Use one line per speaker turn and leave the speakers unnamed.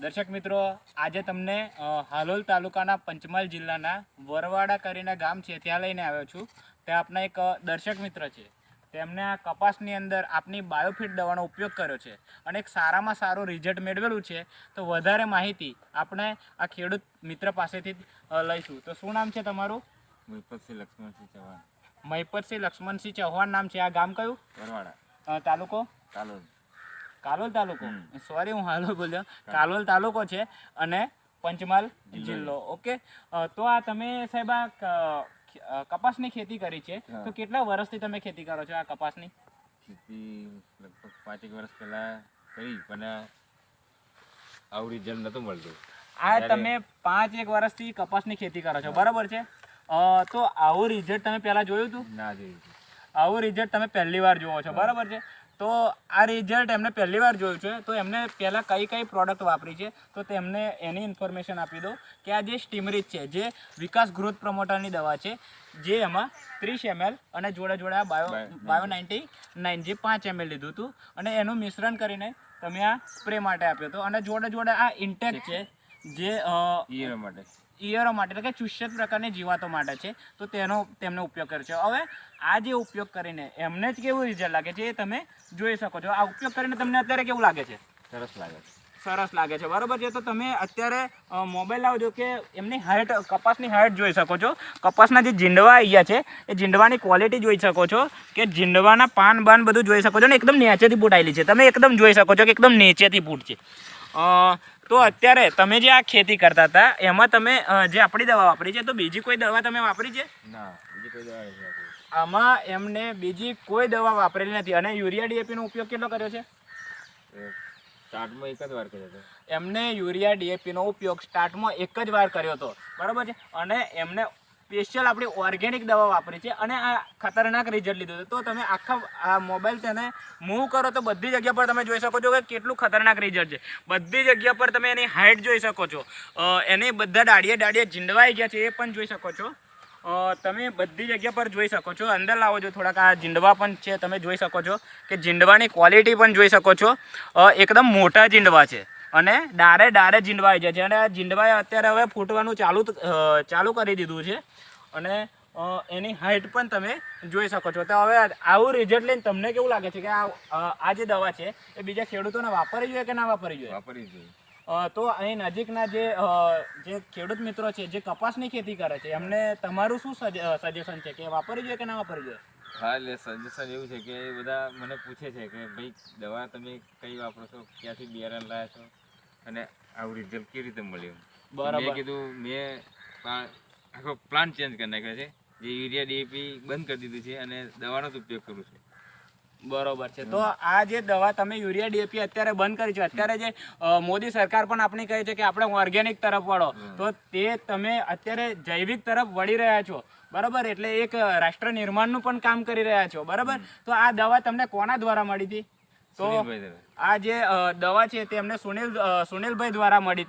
દર્શક મિત્રો, આજે તમને હાલોલ તાલુકાના પંચમહાલ જિલ્લાના વરવાડા કરીને ગામ છે ત્યાં લઈને આવ્યો છું. તે આપના એક દર્શક મિત્ર છે. તેમને આ કપાસની અંદર આપની બાયોફિટ દવાનો ઉપયોગ કર્યો છે અને એક સારામાં સારું રિઝલ્ટ મેળવેલું છે. તો વધારે માહિતી આપણે આ ખેડૂત મિત્ર પાસેથી લઈશું. તો શું નામ છે તમારું?
મહિપતસિંહ લક્ષ્મણસિંહ ચૌહાણ.
મહિપતસિંહ લક્ષ્મણસિંહ ચૌહાણ નામ છે. આ ગામ કયું?
વરવાડા.
તાલુકો?
કાલોલ.
કાલોલ તાલુકો. સોરી, હું હાલોલ બોલ્યો. કાલોલ તાલુકો છે અને પંચમહાલ જિલ્લો. ઓકે. તો આ તમે સાહેબ આ કપાસની ખેતી કરી છે, તો કેટલા વર્ષથી તમે ખેતી કરો છો આ કપાસની?
ખેતી લગભગ 5 વર્ષ પહેલા કરી, પણ આવું રિઝલ્ટ નહોતું મળતું.
આ તમે 5 વર્ષથી કપાસની ખેતી કરો છો, બરાબર છે? તો આવું રિઝલ્ટ તમે પહેલા જોયું હતું?
ના જોયું.
આવું રિઝલ્ટ તમે પહેલી વાર જોવો છો, બરાબર છે? તો આ રિઝલ્ટ એમને પહેલી વાર જોયું છે, તો એમને પહેલાં કઈ પ્રોડક્ટ વાપરી છે, તો તેમને એની ઇન્ફોર્મેશન આપી દો કે આ જે સ્ટીમરીચ છે, જે વિકાસ ગ્રોથ પ્રમોટરની દવા છે, જે એમાં 30 ml અને જોડે આ બાયો 99 જે 5 ml લીધું હતું અને એનું મિશ્રણ કરીને તમે આ સ્પ્રે માટે આપ્યો હતો. અને જોડે આ ઇન્ટેક છે, જે ઈયરો માટે એટલે કે ચુષ્યત પ્રકારની જીવાતો માટે છે, તો તેમનો ઉપયોગ કર્યો છે. હવે આ જે ઉપયોગ કરીને એમને જ કેવું રિઝલ્ટ લાગે છે એ તમે જોઈ શકો છો. આ ઉપયોગ કરીને તમને અત્યારે કેવું લાગે છે?
સરસ લાગે છે.
સરસ લાગે છે, બરાબર છે? તો તમે અત્યારે મોબાઈલ લાવજો કે એમની હાઇટ, કપાસની હાઇટ જોઈ શકો છો. કપાસના જે જીંડવા આવી ગયા છે એ જીંડવાની ક્વોલિટી જોઈ શકો છો કે જીંડવાના પાન બધું જોઈ શકો છો ને એકદમ નીચેથી ફૂટ આવેલી છે. તમે એકદમ જોઈ શકો છો કે એકદમ નીચેથી ફૂટ છે. તો અત્યારે તમે જે આ ખેતી કરતા હતા એમાં તમે જે આપણી દવા વાપરી છે, તો બીજી કોઈ દવા તમે વાપરી છે?
ના, બીજી કોઈ દવા નથી વાપરી.
આમાં એમને બીજી કોઈ દવા વાપરેલી નથી. અને યુરિયા ડીએપીનો ઉપયોગ કેટલો કર્યો છે?
સ્ટાર્ટમાં એક જ વાર કર્યો હતો.
એમને યુરિયા ડીએપીનો ઉપયોગ સ્ટાર્ટમાં એક જ વાર કર્યો હતો, બરાબર છે? અને એમને સ્પેશિયલ આપણી ઓર્ગેનિક દવા વાપરી છે અને આ ખતરનાક રિઝલ્ટ લીધું હતું. તો તમે આખા આ મોબાઈલ તેને મૂવ કરો તો બધી જગ્યા પર તમે જોઈ શકો છો કે કેટલું ખતરનાક રિઝલ્ટ છે. બધી જગ્યા પર તમે એની હાઇટ જોઈ શકો છો, એની બધા ડાળીએ જીંડવાઈ ગયા છે એ પણ જોઈ શકો છો. તમે બધી જગ્યા પર જોઈ શકો છો. અંદર લાવો છો થોડાક, આ જીંડવા પણ છે, તમે જોઈ શકો છો કે જીંડવાની ક્વોલિટી પણ જોઈ શકો છો. એકદમ મોટા જીંડવા છે અને ડારે જીંડવા આવી જાય છે. અને આ જીંડવાએ અત્યારે હવે ફૂટવાનું ચાલુ કરી દીધું છે અને એની હાઇટ પણ તમે જોઈ શકો છો. તો હવે આવું રિઝલ્ટ લઈને તમને કેવું લાગે છે કે આ જે દવા છે એ બીજા ખેડૂતોને વાપરવી જોઈએ કે ના વાપરવી જોઈએ?
વાપરવી જોઈએ.
તો અહીં નજીકના જે ખેડૂત મિત્રો છે જે કપાસની ખેતી કરે છે, એમને તમારું શું સજેશન છે કે વાપરવી જોઈએ કે ના વાપરવી જોઈએ?
હા, એટલે સજેશન એવું છે કે એ બધા મને પૂછે છે કે ભાઈ દવા તમે કઈ વાપરો છો, ક્યાંથી બિયારણ લાવ્યા છો અને આવું રિઝલ્ટ કેવી રીતે મળ્યું?
બરાબર.
મેં કીધું મેં આખો પ્લાન ચેન્જ કરી નાખ્યો છે. જે યુરિયા ડીએપી બંધ કરી દીધું છે અને દવાનો જ ઉપયોગ કરું છું.
બરોબર છે. તો આ જે દવા તમે યુરિયા ડીએપી અત્યારે બંધ કરી છે, અત્યારે જે મોદી સરકાર પણ આપણી કહે છે કે આપણે ઓર્ગેનિક તરફ વળો, તો તે તમે અત્યારે જૈવિક તરફ વળી રહ્યા છો, બરાબર? એટલે એક રાષ્ટ્ર નિર્માણનું પણ કામ કરી રહ્યા છો, બરાબર? તો આ દવા તમને કોના દ્વારા મળી હતી? તો આ જે દવા છે તે અમને સુનિલભાઈ દ્વારા મળી હતી.